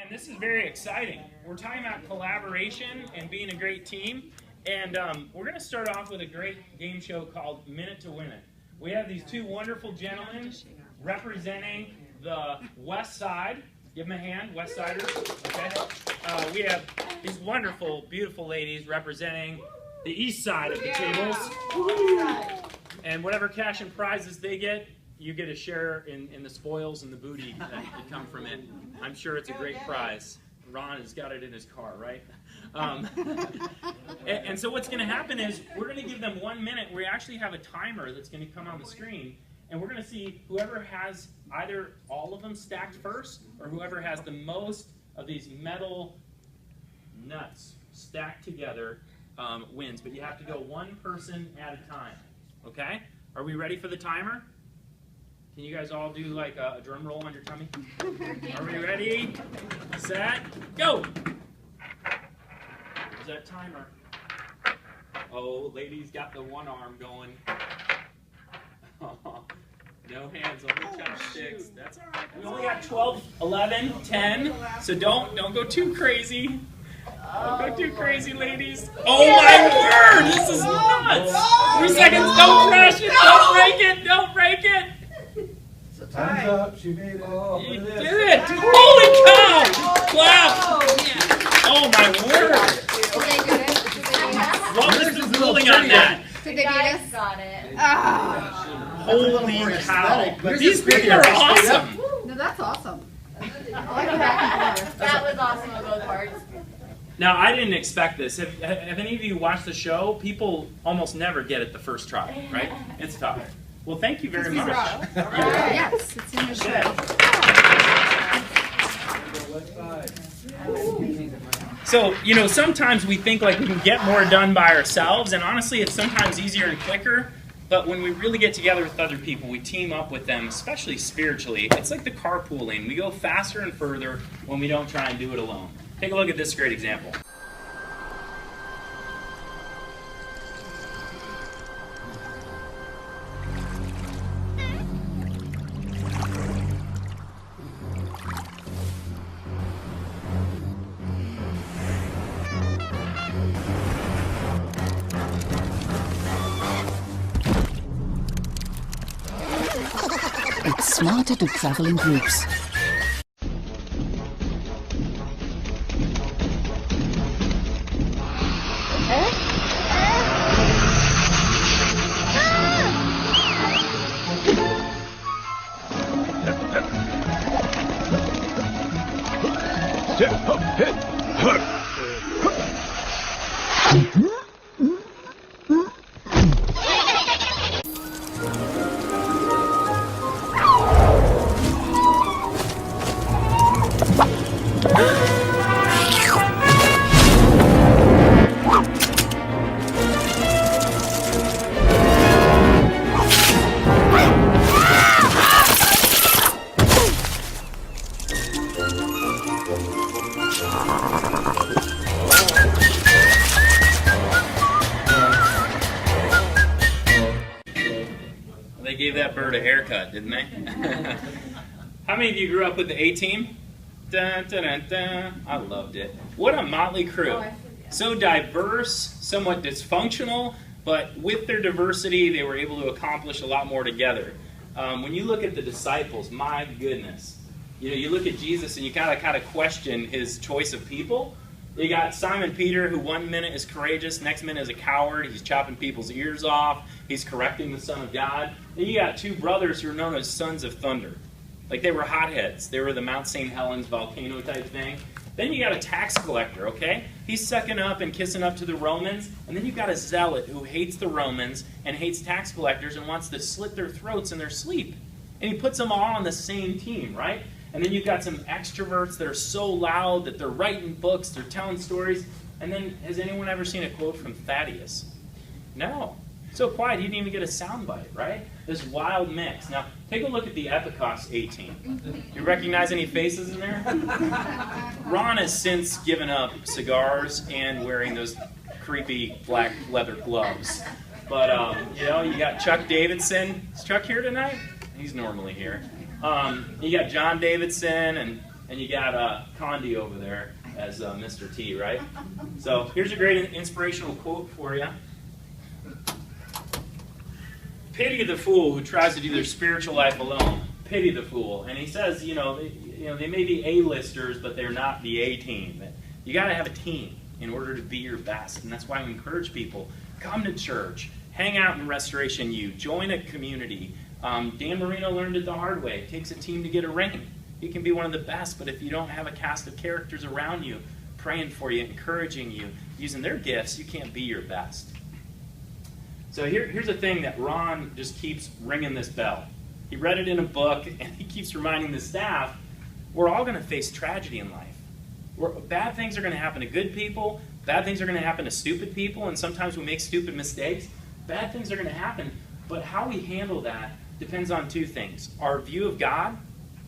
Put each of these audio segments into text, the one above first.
And this is very exciting. We're talking about collaboration and being a great team. And we're going to start off with a great game show called Minute to Win It. We have these two wonderful gentlemen representing the West Side. Give them a hand, West Siders. Okay. We have these wonderful, beautiful ladies representing the East Side of the tables. And whatever cash and prizes they get, you get a share in the spoils and the booty that come from it. I'm sure it's a great prize. Ron has got it in his car, right? And so what's going to happen is we're going to give them 1 minute. We actually have a timer that's going to come on the screen, and we're going to see whoever has either all of them stacked first or whoever has the most of these metal nuts stacked together wins. But you have to go one person at a time, okay? Are we ready for the timer? Can you guys all do like a drum roll on your tummy? Are we ready? Set, go! There's that timer. Oh, ladies got the one arm going. Oh, no hands, only chopsticks. That's all right. We only got 12, 11, 10, so don't go too crazy. Don't go too crazy, ladies. Oh my word! This is nuts! 3 seconds, don't crush it, don't break it, don't break it! Time's up. She made it. Oh, you did it! Holy cow! Clap! Oh my word! What was the ruling on that? Did they guys got it. Holy cow! These people are awesome. No, that's awesome. I like that. That was awesome on both parts. Now, I didn't expect this. Have any of you watched the show? People almost never get it the first try, right? It's tough. Well, thank you very much. Yes, it's in the show. So, you know, sometimes we think like we can get more done by ourselves, and honestly, it's sometimes easier and quicker. But when we really get together with other people, we team up with them, especially spiritually. It's like the carpooling. We go faster and further when we don't try and do it alone. Take a look at this great example. It's smarter to travel in groups. They gave that bird a haircut, didn't they? How many of you grew up with the A-Team? Dun, dun, dun, dun. I loved it. What a motley crew. So diverse, somewhat dysfunctional, but with their diversity, they were able to accomplish a lot more together. When you look at the disciples, my goodness. You know, you look at Jesus and you kind of question his choice of people. You got Simon Peter, who 1 minute is courageous, next minute is a coward. He's chopping people's ears off. He's correcting the Son of God. Then you got two brothers who are known as Sons of Thunder. Like they were hotheads. They were the Mount St. Helens volcano type thing. Then you got a tax collector, okay? He's sucking up and kissing up to the Romans. And then you've got a zealot who hates the Romans and hates tax collectors and wants to slit their throats in their sleep. And he puts them all on the same team, right? And then you've got some extroverts that are so loud that they're writing books, they're telling stories. And then, has anyone ever seen a quote from Thaddeus? No. So quiet, he didn't even get a soundbite, right? This wild mix. Now, take a look at the Epikos A-Team. You recognize any faces in there? Ron has since given up cigars and wearing those creepy black leather gloves. But, you know, you got Chuck Davidson. Is Chuck here tonight? He's normally here. You got John Davidson and and you got Condi over there as Mr. T, right? So here's a great inspirational quote for you. Pity the fool who tries to do their spiritual life alone. Pity the fool. And he says, they may be A-listers, but they're not the A-team. You got to have a team in order to be your best. And that's why we encourage people, come to church, hang out in Restoration U, join a community. Dan Marino learned it the hard way. It takes a team to get a ring. You can be one of the best, but if you don't have a cast of characters around you, praying for you, encouraging you, using their gifts, you can't be your best. So here's the thing that Ron just keeps ringing this bell. He read it in a book, and he keeps reminding the staff, we're all going to face tragedy in life. Bad things are going to happen to good people. Bad things are going to happen to stupid people, and sometimes we make stupid mistakes. Bad things are going to happen, but how we handle that depends on two things. Our view of God.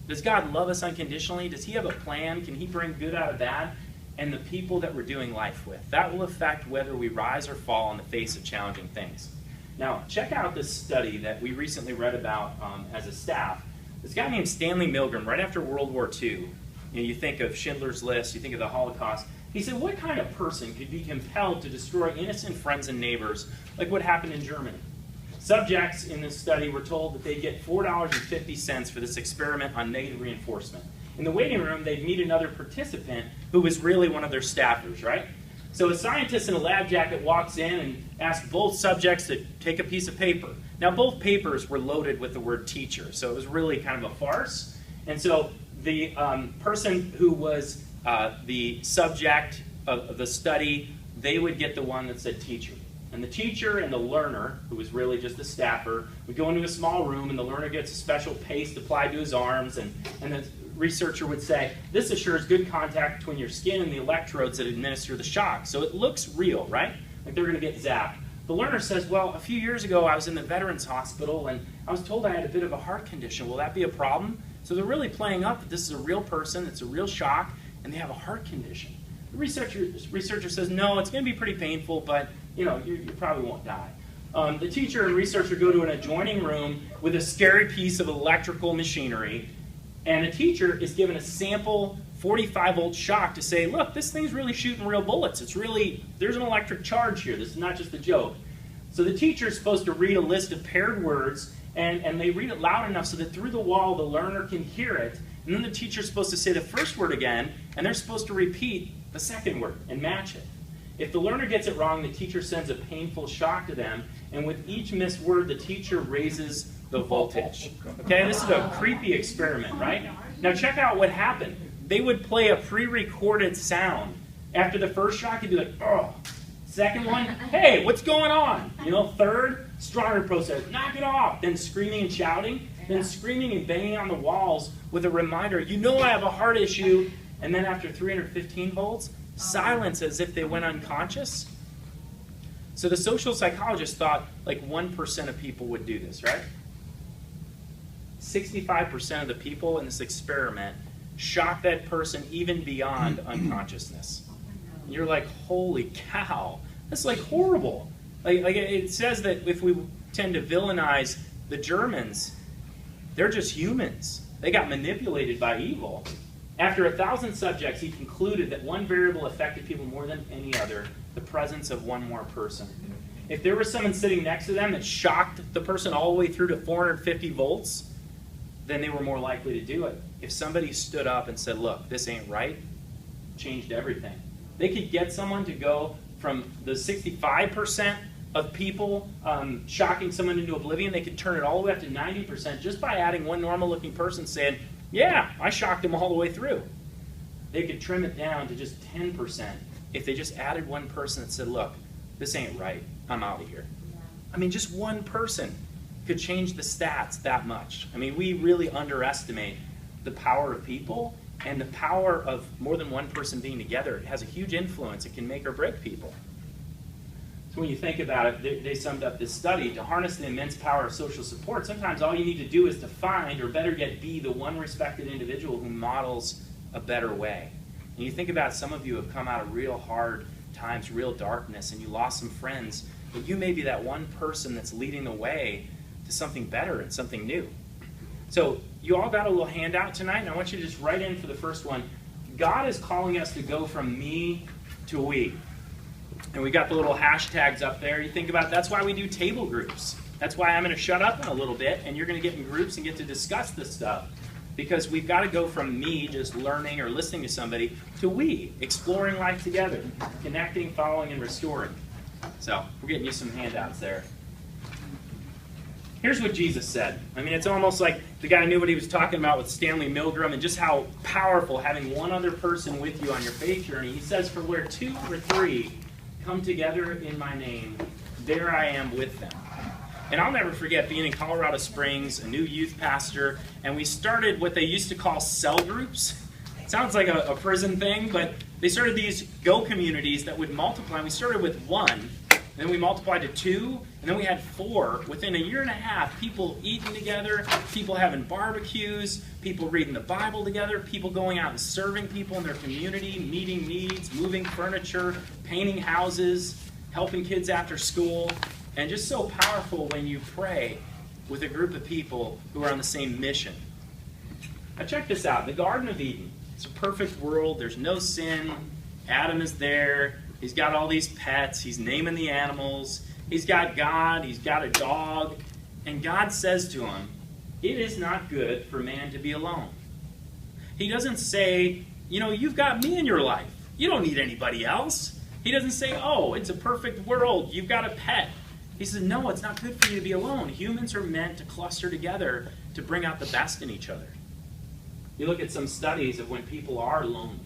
Does God love us unconditionally? Does he have a plan? Can he bring good out of bad? And the people that we're doing life with. That will affect whether we rise or fall in the face of challenging things. Now, check out this study that we recently read about as a staff. This guy named Stanley Milgram, right after World War II, you think of Schindler's List, you think of the Holocaust. He said, what kind of person could be compelled to destroy innocent friends and neighbors like what happened in Germany? Subjects in this study were told that they'd get $4.50 for this experiment on negative reinforcement. In the waiting room, they'd meet another participant who was really one of their staffers, right? So a scientist in a lab jacket walks in and asks both subjects to take a piece of paper. Now, both papers were loaded with the word teacher, so it was really kind of a farce. And so the person who was the subject of the study, they would get the one that said teacher. And the teacher and the learner, who was really just a staffer, would go into a small room, and the learner gets a special paste applied to his arms, and the researcher would say, this assures good contact between your skin and the electrodes that administer the shock. So it looks real, right? Like they're going to get zapped. The learner says, well, a few years ago I was in the Veterans Hospital, and I was told I had a bit of a heart condition. Will that be a problem? So they're really playing up that this is a real person, it's a real shock, and they have a heart condition. The researcher says, no, it's going to be pretty painful, but you probably won't die. The teacher and researcher go to an adjoining room with a scary piece of electrical machinery, and the teacher is given a sample 45-volt shock to say, look, this thing's really shooting real bullets. There's an electric charge here. This is not just a joke. So the teacher is supposed to read a list of paired words, and they read it loud enough so that through the wall the learner can hear it, and then the teacher's supposed to say the first word again, and they're supposed to repeat the second word and match it. If the learner gets it wrong, the teacher sends a painful shock to them, and with each missed word, the teacher raises the voltage. Okay, this is a creepy experiment, right? Now check out what happened. They would play a pre-recorded sound. After the first shock, he'd be like, oh. Second one, hey, what's going on? Third, stronger process, knock it off. Then screaming and shouting, then screaming and banging on the walls with a reminder, I have a heart issue. And then after 315 volts, silence as if they went unconscious. So the social psychologist thought like 1% of people would do this, right? 65% of the people in this experiment shocked that person even beyond unconsciousness. And you're like, holy cow, that's like horrible. Like it says that if we tend to villainize the Germans, they're just humans. They got manipulated by evil. After 1,000 subjects, he concluded that one variable affected people more than any other, the presence of one more person. If there was someone sitting next to them that shocked the person all the way through to 450 volts, then they were more likely to do it. If somebody stood up and said, look, this ain't right, changed everything. They could get someone to go from the 65% of people shocking someone into oblivion, they could turn it all the way up to 90% just by adding one normal-looking person saying, yeah, I shocked them all the way through. They could trim it down to just 10% if they just added one person that said, look, this ain't right, I'm out of here. I mean, just one person could change the stats that much. I mean, we really underestimate the power of people, and the power of more than one person being together. It has a huge influence. It can make or break people. So when you think about it, they summed up this study, to harness the immense power of social support, sometimes all you need to do is to find, or better yet be, the one respected individual who models a better way. And you think about, some of you have come out of real hard times, real darkness, and you lost some friends, but you may be that one person that's leading the way to something better and something new. So you all got a little handout tonight, and I want you to just write in for the first one. God is calling us to go from me to we. And we got the little hashtags up there. You think about it, that's why we do table groups. That's why I'm going to shut up in a little bit, and you're going to get in groups and get to discuss this stuff. Because we've got to go from me just learning or listening to somebody to we, exploring life together, connecting, following, and restoring. So we're getting you some handouts there. Here's what Jesus said. I mean, it's almost like the guy knew what he was talking about with Stanley Milgram and just how powerful having one other person with you on your faith journey. He says, for where 2 or 3 come together in my name, there I am with them. And I'll never forget being in Colorado Springs, a new youth pastor, and we started what they used to call cell groups. It sounds like a prison thing, but they started these go communities that would multiply. We started with 1. And then we multiplied to 2, and then we had 4. Within a year and a half, people eating together, people having barbecues, people reading the Bible together, people going out and serving people in their community, meeting needs, moving furniture, painting houses, helping kids after school. And just so powerful when you pray with a group of people who are on the same mission. Now check this out. The Garden of Eden. It's a perfect world. There's no sin. Adam is there. He's got all these pets. He's naming the animals. He's got God. He's got a dog. And God says to him, it is not good for man to be alone. He doesn't say, you've got me in your life. You don't need anybody else. He doesn't say, oh, it's a perfect world. You've got a pet. He says, no, it's not good for you to be alone. Humans are meant to cluster together to bring out the best in each other. You look at some studies of when people are lonely.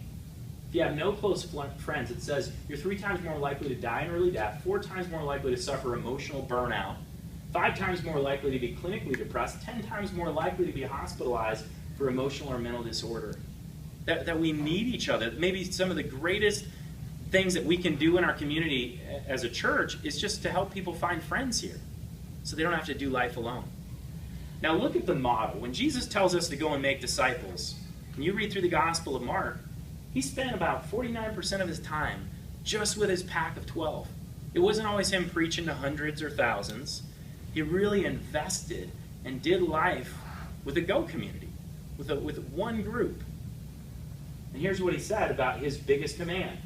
If you have no close friends, it says you're 3 times more likely to die an early death, 4 times more likely to suffer emotional burnout, 5 times more likely to be clinically depressed, 10 times more likely to be hospitalized for emotional or mental disorder. That we need each other. Maybe some of the greatest things that we can do in our community as a church is just to help people find friends here so they don't have to do life alone. Now look at the model. When Jesus tells us to go and make disciples, when you read through the Gospel of Mark, he spent about 49% of his time just with his pack of 12. It wasn't always him preaching to hundreds or thousands. He really invested and did life with a go community, with one group. And here's what he said about his biggest command.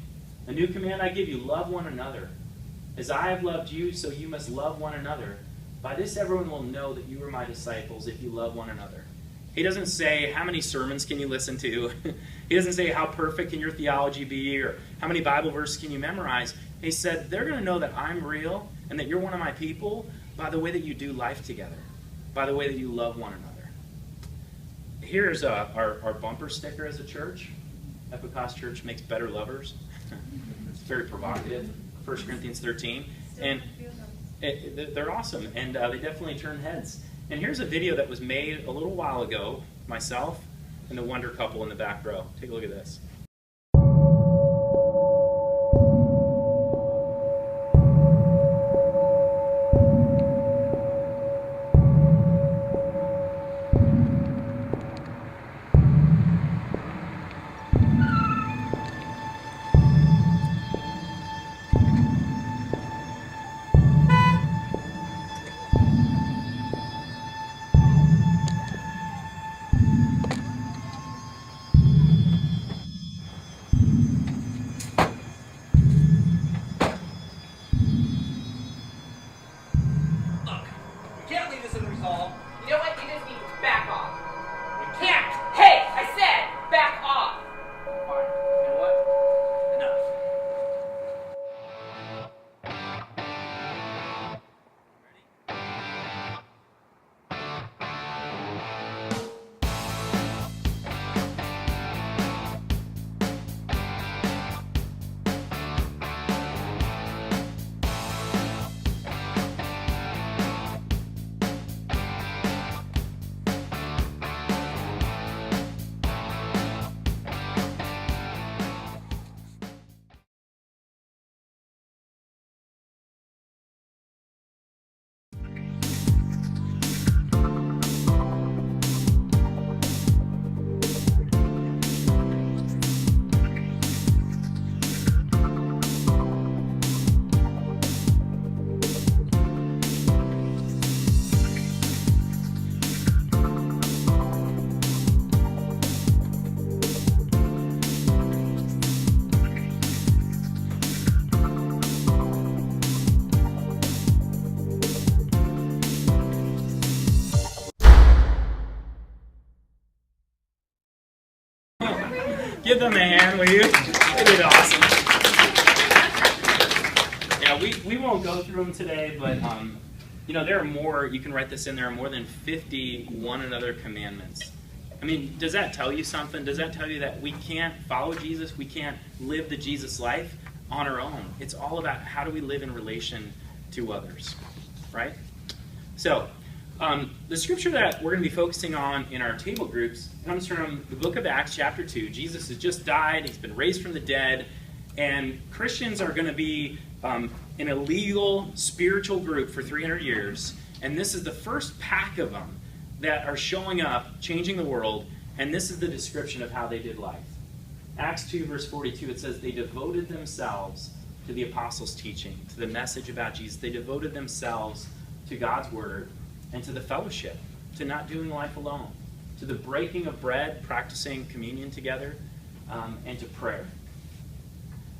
A new command I give you, love one another. As I have loved you, so you must love one another. By this everyone will know that you are my disciples if you love one another. He doesn't say, how many sermons can you listen to? He doesn't say, how perfect can your theology be? Or how many Bible verses can you memorize? He said, they're going to know that I'm real and that you're one of my people by the way that you do life together, by the way that you love one another. Here's our bumper sticker as a church. Epikos Church makes better lovers. It's very provocative. 1 Corinthians 13. And they're awesome, and they definitely turn heads. And here's a video that was made a little while ago, myself and the Wonder couple in the back row. Take a look at this. give them a hand, will you? They did awesome. Yeah, we won't go through them today, but there are more, you can write this in, there are more than 50 one another commandments. I mean, does that tell you something? Does that tell you that we can't follow Jesus, we can't live the Jesus life on our own? It's all about how do we live in relation to others, right? So, the scripture that we're going to be focusing on in our table groups comes from the book of Acts chapter 2. Jesus has just died, he's been raised from the dead, and Christians are going to be in a legal, spiritual group for 300 years, and this is the first pack of them that are showing up, changing the world, and this is the description of how they did life. Acts 2 verse 42, it says, they devoted themselves to the apostles' teaching, to the message about Jesus. They devoted themselves to God's word and to the fellowship, to not doing life alone, to the breaking of bread, practicing communion together, and to prayer.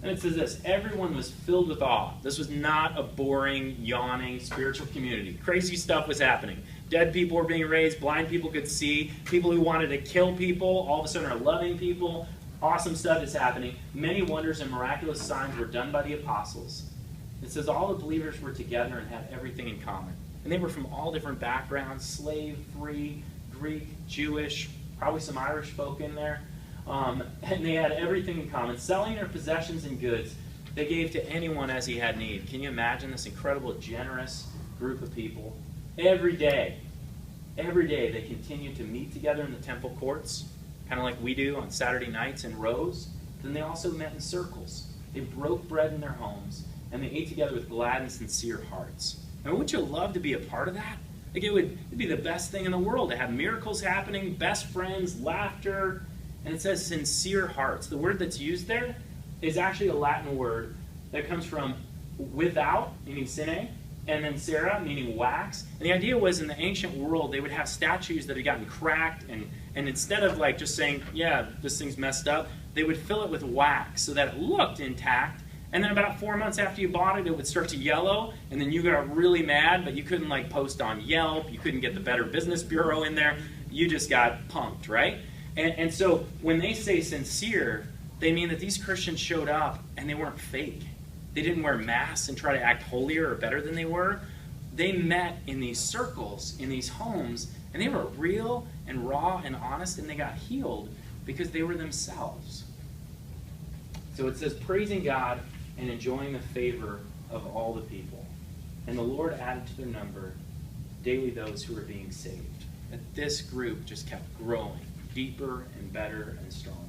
And it says this, everyone was filled with awe. This was not a boring, yawning spiritual community. Crazy stuff was happening. Dead people were being raised, blind people could see, people who wanted to kill people all of a sudden are loving people. Awesome stuff is happening. Many wonders and miraculous signs were done by the apostles. It says all the believers were together and had everything in common. And they were from all different backgrounds, slave, free, Greek, Jewish, probably some Irish folk in there. And they had everything in common. Selling their possessions and goods, they gave to anyone as he had need. Can you imagine this incredible, generous group of people? Every day they continued to meet together in the temple courts, kind of like we do on Saturday nights in rows. Then they also met in circles. They broke bread in their homes, and they ate together with glad and sincere hearts. And wouldn't you love to be a part of that? Like it'd be the best thing in the world to have miracles happening, best friends, laughter, and it says sincere hearts. The word that's used there is actually a Latin word that comes from without, meaning sine, and then cera, meaning wax. And the idea was in the ancient world, they would have statues that had gotten cracked, and instead of like just saying, yeah, this thing's messed up, they would fill it with wax so that it looked intact. And then about 4 months after you bought it, it would start to yellow, and then you got really mad, but you couldn't like post on Yelp, you couldn't get the Better Business Bureau in there, you just got punked, right? And so when they say sincere, they mean that these Christians showed up and they weren't fake. They didn't wear masks and try to act holier or better than they were. They met in these circles, in these homes, and they were real and raw and honest, and they got healed because they were themselves. So it says, praising God and enjoying the favor of all the people. And the Lord added to their number daily those who were being saved. That this group just kept growing, deeper and better and stronger.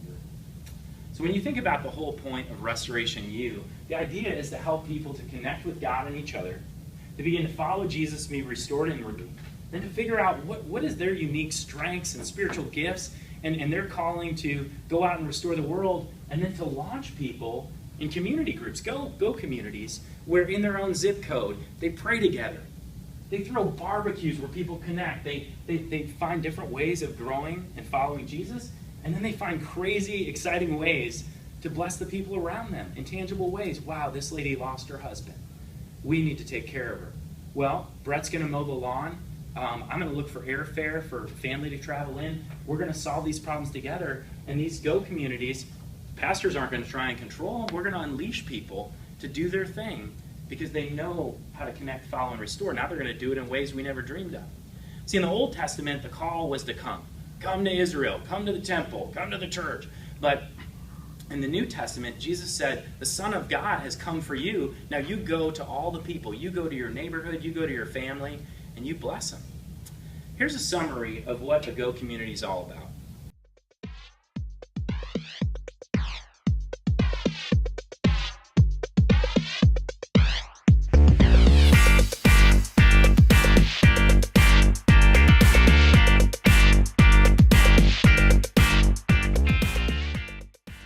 So when you think about the whole point of Restoration U, the idea is to help people to connect with God and each other, to begin to follow Jesus and be restored and renewed, then to figure out what is their unique strengths and spiritual gifts and their calling to go out and restore the world, and then to launch people in community groups, go communities, where in their own zip code, they pray together. They throw barbecues where people connect. They find different ways of growing and following Jesus, and then they find crazy, exciting ways to bless the people around them in tangible ways. Wow, this lady lost her husband. We need to take care of her. Well, Brett's going to mow the lawn. I'm going to look for airfare for family to travel in. We're going to solve these problems together. And these go communities, pastors aren't going to try and control them. We're going to unleash people to do their thing because they know how to connect, follow, and restore. Now they're going to do it in ways we never dreamed of. See, in the Old Testament, the call was to come. Come to Israel. Come to the temple. Come to the church. But in the New Testament, Jesus said, the Son of God has come for you. Now you go to all the people. You go to your neighborhood. You go to your family. And you bless them. Here's a summary of what the Go community is all about.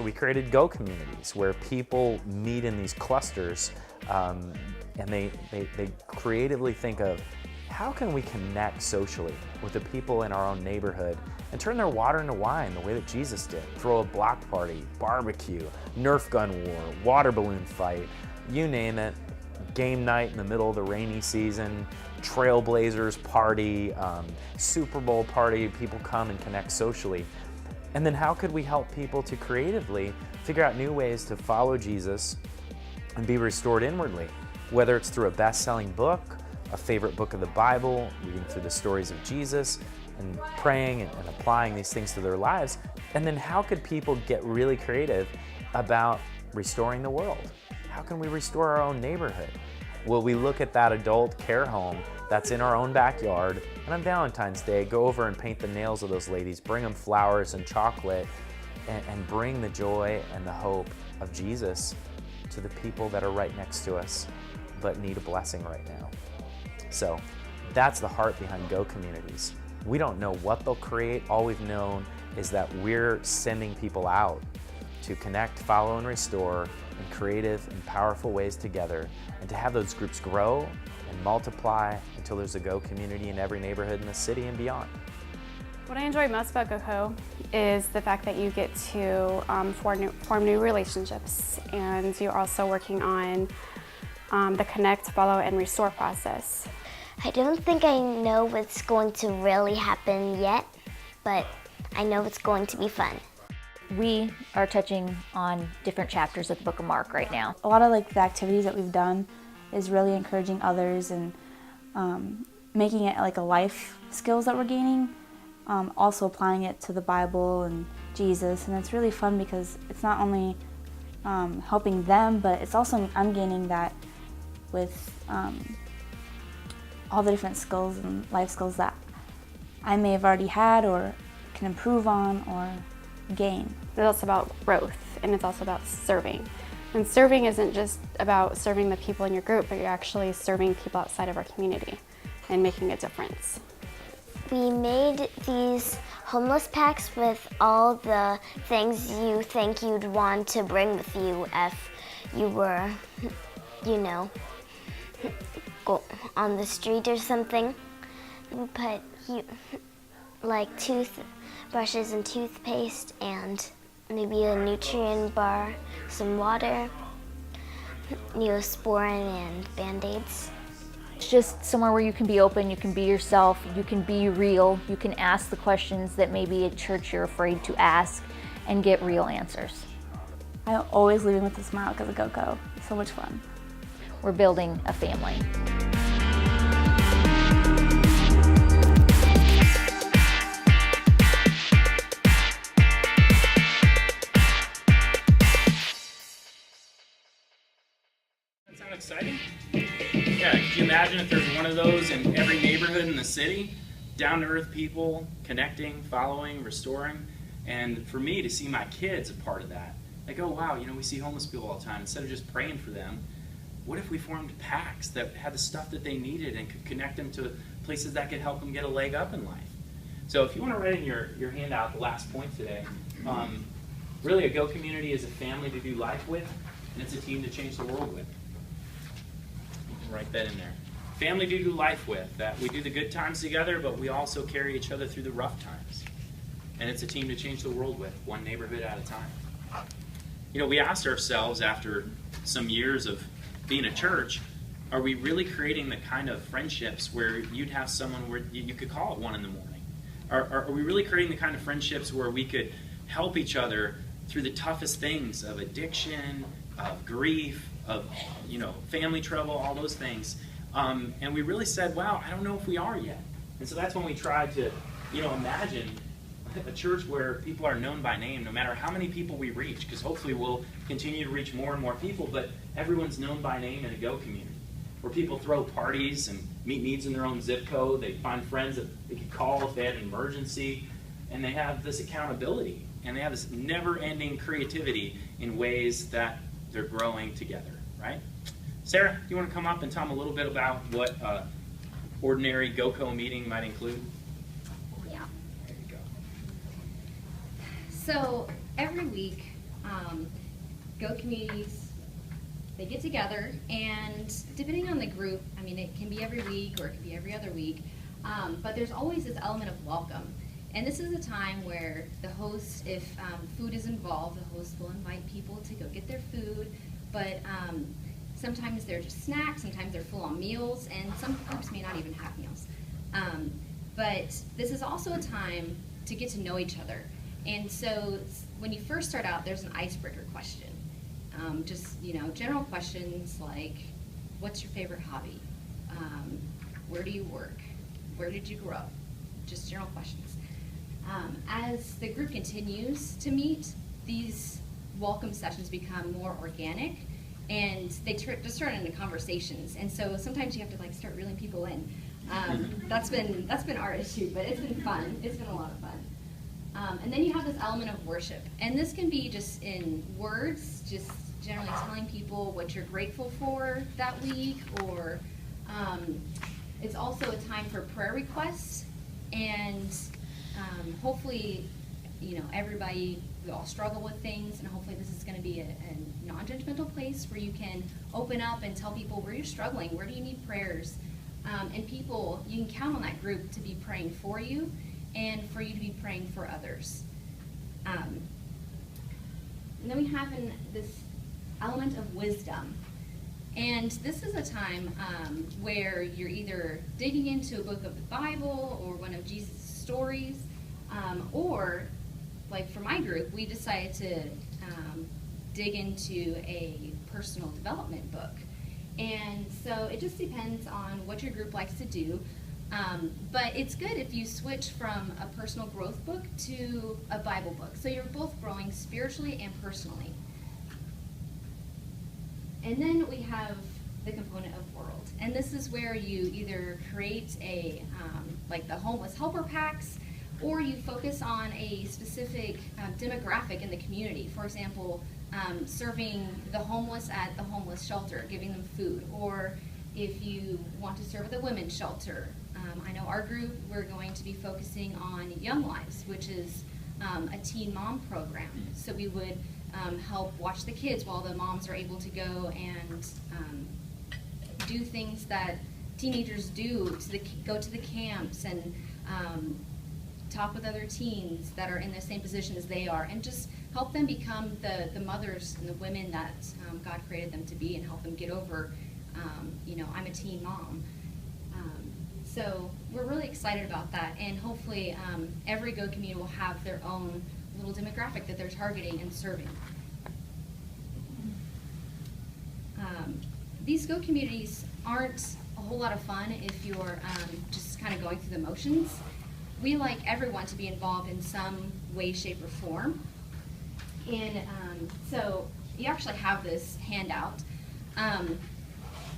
We created Go communities where people meet in these clusters and they creatively think of how can we connect socially with the people in our own neighborhood and turn their water into wine the way that Jesus did. Throw a block party, barbecue, Nerf gun war, water balloon fight, you name it, game night in the middle of the rainy season, Trailblazers party, Super Bowl party, people come and connect socially. And then how could we help people to creatively figure out new ways to follow Jesus and be restored inwardly, whether it's through a best-selling book, a favorite book of the Bible, reading through the stories of Jesus, and praying and applying these things to their lives. And then how could people get really creative about restoring the world? How can we restore our own neighborhood? Will we look at that adult care home that's in our own backyard, and on Valentine's Day, go over and paint the nails of those ladies, bring them flowers and chocolate, and bring the joy and the hope of Jesus to the people that are right next to us but need a blessing right now. So that's the heart behind Go Communities. We don't know what they'll create. All we've known is that we're sending people out to connect, follow, and restore in creative and powerful ways together, and to have those groups grow and multiply until there's a Go community in every neighborhood in the city and beyond. What I enjoy most about GoCo is the fact that you get to form new relationships, and you're also working on the connect, follow, and restore process. I don't think I know what's going to really happen yet, but I know it's going to be fun. We are touching on different chapters of the Book of Mark right now. A lot of the activities that we've done is really encouraging others and making it like a life skills that we're gaining, also applying it to the Bible and Jesus, and it's really fun because it's not only helping them, but it's also I'm gaining that with all the different skills and life skills that I may have already had or can improve on or gain. It's also about growth, and it's also about serving. And serving isn't just about serving the people in your group, but you're actually serving people outside of our community and making a difference. We made these homeless packs with all the things you think you'd want to bring with you if you were, go on the street or something. We put like toothbrushes and toothpaste and maybe a nutrient bar, some water, Neosporin and Band-Aids. It's just somewhere where you can be open, you can be yourself, you can be real, you can ask the questions that maybe at church you're afraid to ask and get real answers. I'm always leaving with a smile because of GoCo. It's so much fun. We're building a family. That sound exciting? Yeah, could you imagine if there's one of those in every neighborhood in the city? Down-to-earth people, connecting, following, restoring. And for me to see my kids a part of that. Like, oh wow, we see homeless people all the time. Instead of just praying for them, what if we formed packs that had the stuff that they needed and could connect them to places that could help them get a leg up in life? So if you want to write in your handout the last point today, really a Go community is a family to do life with, and it's a team to change the world with. You can write that in there. Family to do life with, that we do the good times together, but we also carry each other through the rough times. And it's a team to change the world with, one neighborhood at a time. We asked ourselves after some years of being a church, are we really creating the kind of friendships where you'd have someone where you could call at 1 a.m? Are we really creating the kind of friendships where we could help each other through the toughest things of addiction, of grief, of family trouble, all those things? And we really said, wow, I don't know if we are yet. And so that's when we tried to imagine a church where people are known by name, no matter how many people we reach, because hopefully we'll continue to reach more and more people, but everyone's known by name in a Go community, where people throw parties and meet needs in their own zip code. They find friends that they can call if they had an emergency, and they have this accountability, and they have this never-ending creativity in ways that they're growing together, right? Sarah, do you want to come up and tell them a little bit about what ordinary GoCo meeting might include? So every week, Go communities, they get together, and depending on the group, it can be every week or it can be every other week, but there's always this element of welcome. And this is a time where the host, if food is involved, the host will invite people to go get their food, but sometimes they're just snacks, sometimes they're full-on meals, and some groups may not even have meals. But this is also a time to get to know each other. And so when you first start out, there's an icebreaker question. Just, general questions like, what's your favorite hobby? Where do you work? Where did you grow up? Just general questions. As the group continues to meet, these welcome sessions become more organic, and they just turn into conversations. And so sometimes you have to start reeling people in. That's been our issue, but it's been fun. It's been a lot of fun. And then you have this element of worship, and this can be just in words, just generally telling people what you're grateful for that week, or it's also a time for prayer requests, and hopefully, everybody, we all struggle with things, and hopefully this is going to be a non-judgmental place where you can open up and tell people where you're struggling, where do you need prayers, and people, you can count on that group to be praying for you and for you to be praying for others. And then we have this element of wisdom. And this is a time where you're either digging into a book of the Bible or one of Jesus' stories, or, like for my group, we decided to dig into a personal development book. And so it just depends on what your group likes to do. But it's good if you switch from a personal growth book to a Bible book. So you're both growing spiritually and personally. And then we have the component of world. And this is where you either create like the homeless helper packs, or you focus on a specific demographic in the community. For example, serving the homeless at the homeless shelter, giving them food. Or if you want to serve at the women's shelter. I know our group, we're going to be focusing on Young Lives, which is a teen mom program. So we would help watch the kids while the moms are able to go and do things that teenagers do, go to the camps and talk with other teens that are in the same position as they are, and just help them become the mothers and the women that God created them to be, and help them get over, I'm a teen mom. So we're really excited about that, and hopefully every Go community will have their own little demographic that they're targeting and serving. These Go communities aren't a whole lot of fun if you're just kind of going through the motions. We like everyone to be involved in some way, shape, or form. And so you actually have this handout.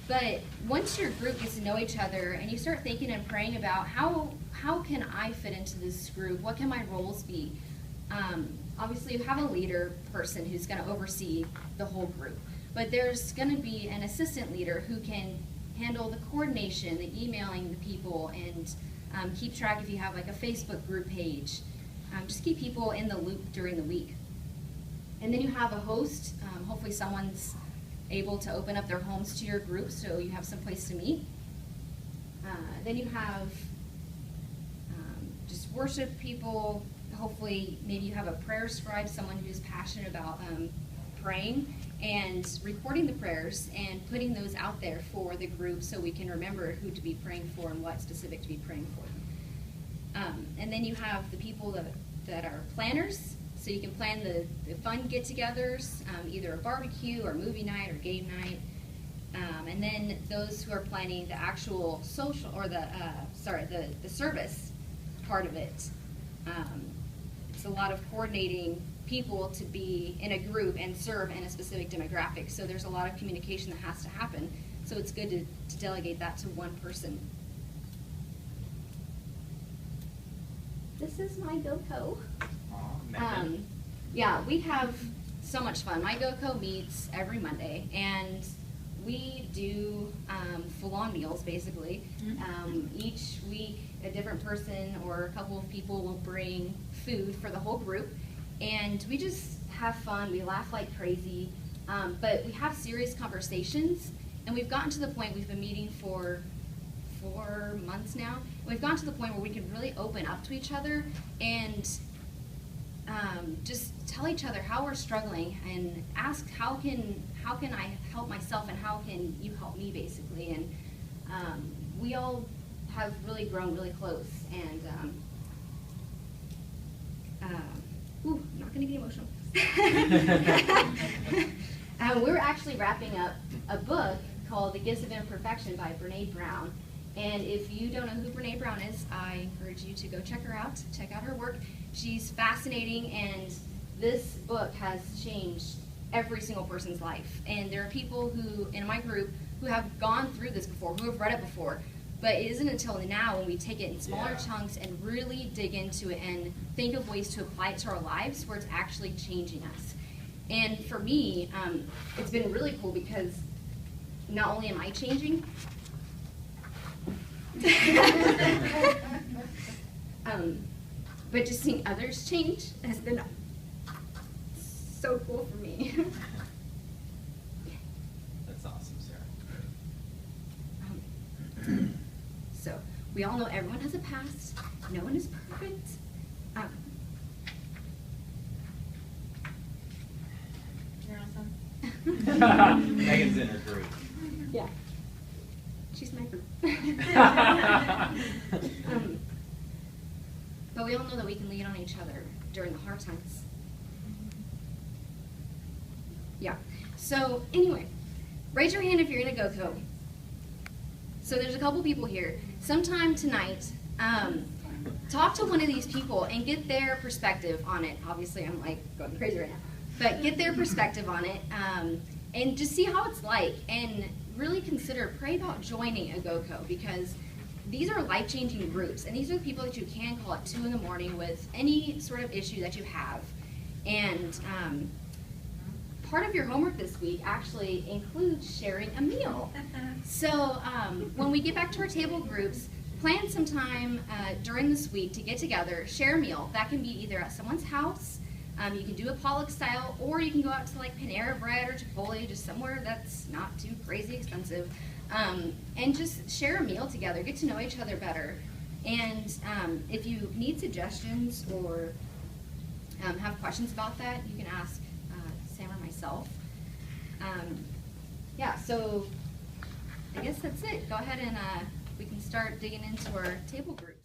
But once your group gets to know each other and you start thinking and praying about how can I fit into this group, what can my roles be? Obviously you have a leader person who's going to oversee the whole group, but there's going to be an assistant leader who can handle the coordination, the emailing the people, and keep track if you have like a Facebook group page. Just keep people in the loop during the week. And then you have a host. Hopefully someone's able to open up their homes to your group so you have some place to meet. Then you have just worship people. Hopefully maybe you have a prayer scribe, someone who's passionate about praying and recording the prayers and putting those out there for the group so we can remember who to be praying for and what specific to be praying for. And then you have the people that are planners. So you can plan the fun get-togethers, either a barbecue or movie night or game night. And then those who are planning the actual social, or the service part of it. It's a lot of coordinating people to be in a group and serve in a specific demographic. So there's a lot of communication that has to happen. So it's good to delegate that to one person. This is my GoCo. Yeah, we have so much fun. My GoCo meets every Monday, and we do full-on meals, basically. Each week, a different person or a couple of people will bring food for the whole group, and we just have fun. We laugh like crazy, but we have serious conversations, and we've gotten to the point, we've been meeting for 4 months now, and we've gotten to the point where we can really open up to each other and just tell each other how we're struggling and ask how can I help myself and how can you help me, basically. And we all have really grown really close, and gonna get emotional. We're actually wrapping up a book called The Gifts of Imperfection by Brene Brown. And if you don't know who Brene Brown is, I encourage you to go check her out, check out her work. She's fascinating, and this book has changed every single person's life. And there are people who, in my group, who have gone through this before, who have read it before, but it isn't until now when we take it in smaller chunks and really dig into it and think of ways to apply it to our lives where it's actually changing us. And for me, it's been really cool because not only am I changing, but just seeing others change has been so cool for me. That's awesome, Sarah. So we all know everyone has a past. No one is perfect. You're awesome. Megan's in her group. Yeah. She's my group. But we all know that we can lean on each other during the hard times. Yeah. So anyway, raise your hand if you're in a GoCo. So there's a couple people here. Sometime tonight, talk to one of these people and get their perspective on it. Obviously, I'm like going crazy right now. But get their perspective on it and just see how it's like. And really pray about joining a GoCo, because these are life-changing groups. And these are the people that you can call at 2 in the morning with any sort of issue that you have. And part of your homework this week actually includes sharing a meal. So when we get back to our table groups, plan some time during this week to get together, share a meal. That can be either at someone's house, you can do a Pollock style, or you can go out to like Panera Bread or Chipotle, just somewhere that's not too crazy expensive, and just share a meal together, get to know each other better. And if you need suggestions or have questions about that, you can ask Sam or myself. Yeah, so I guess that's it. Go ahead and we can start digging into our table group.